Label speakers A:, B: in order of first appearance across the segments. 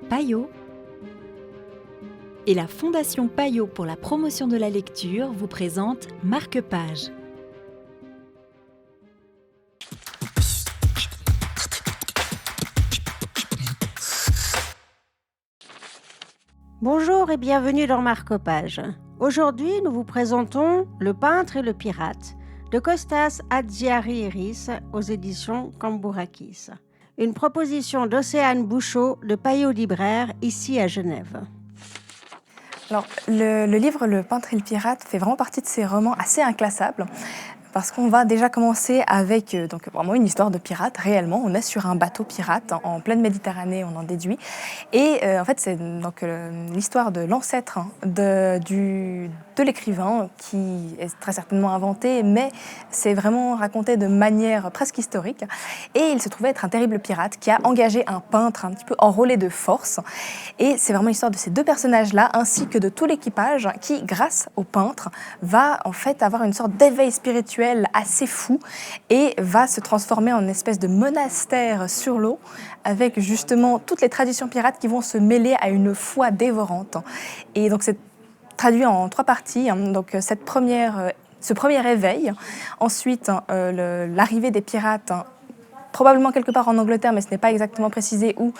A: Payot et la Fondation Payot pour la promotion de la lecture vous présente Marque-Page.
B: Bonjour et bienvenue dans Marque-Page. Aujourd'hui, nous vous présentons Le peintre et le pirate de Kostas Hadziariris aux éditions Cambourakis. Une proposition d'Océane Bouchot de Payot Libraire ici à Genève.
C: Alors, le livre Le peintre et le pirate fait vraiment partie de ces romans assez inclassables parce qu'on va déjà commencer avec donc vraiment une histoire de pirate, réellement. On est sur un bateau pirate en pleine Méditerranée, on en déduit. Et en fait, c'est donc l'histoire de l'ancêtre de l'écrivain qui est très certainement inventé, mais c'est vraiment raconté de manière presque historique. Et il se trouvait être un terrible pirate qui a engagé un peintre un petit peu enrôlé de force. Et c'est vraiment l'histoire de ces deux personnages-là, ainsi que de tout l'équipage qui, grâce au peintre, va en fait avoir une sorte d'éveil spirituel assez fou et va se transformer en une espèce de monastère sur l'eau avec justement toutes les traditions pirates qui vont se mêler à une foi dévorante. Et donc c'est traduit en 3 parties. Donc ce premier éveil, ensuite l'arrivée des pirates, probablement quelque part en Angleterre, mais ce n'est pas exactement précisé où,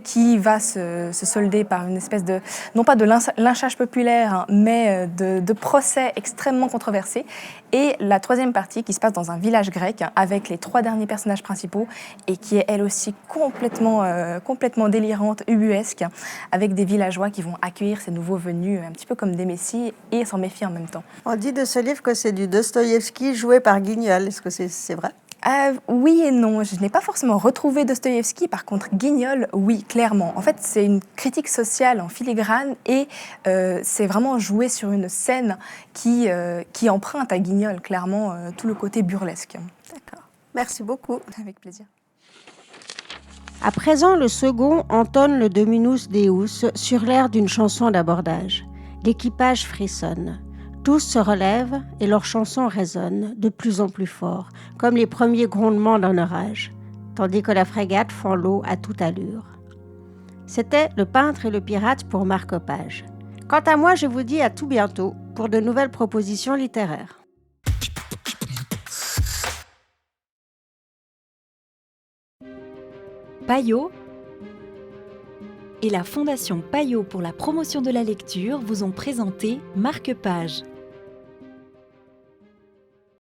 C: qui va se solder par une espèce de, non pas de lynchage populaire, mais de procès extrêmement controversés. Et la 3e partie qui se passe dans un village grec avec les 3 derniers personnages principaux et qui est elle aussi complètement délirante, ubuesque, avec des villageois qui vont accueillir ces nouveaux venus un petit peu comme des messies et s'en méfier en même temps.
B: On dit de ce livre que c'est du Dostoïevski joué par Guignol. Est-ce que c'est vrai ?
C: Oui et non, je n'ai pas forcément retrouvé Dostoïevski, par contre Guignol, oui, clairement. En fait, c'est une critique sociale en filigrane et c'est vraiment joué sur une scène qui emprunte à Guignol, clairement, tout le côté burlesque.
B: D'accord, merci beaucoup.
C: Avec plaisir.
B: À présent, le second entonne le Dominus Deus sur l'air d'une chanson d'abordage. L'équipage frissonne. Tous se relèvent et leur chanson résonne de plus en plus fort, comme les premiers grondements d'un orage, tandis que la frégate fend l'eau à toute allure. C'était Le peintre et le pirate pour Marque-Page. Quant à moi, je vous dis à tout bientôt pour de nouvelles propositions littéraires.
A: Payot et la Fondation Payot pour la promotion de la lecture vous ont présenté Marque-Page.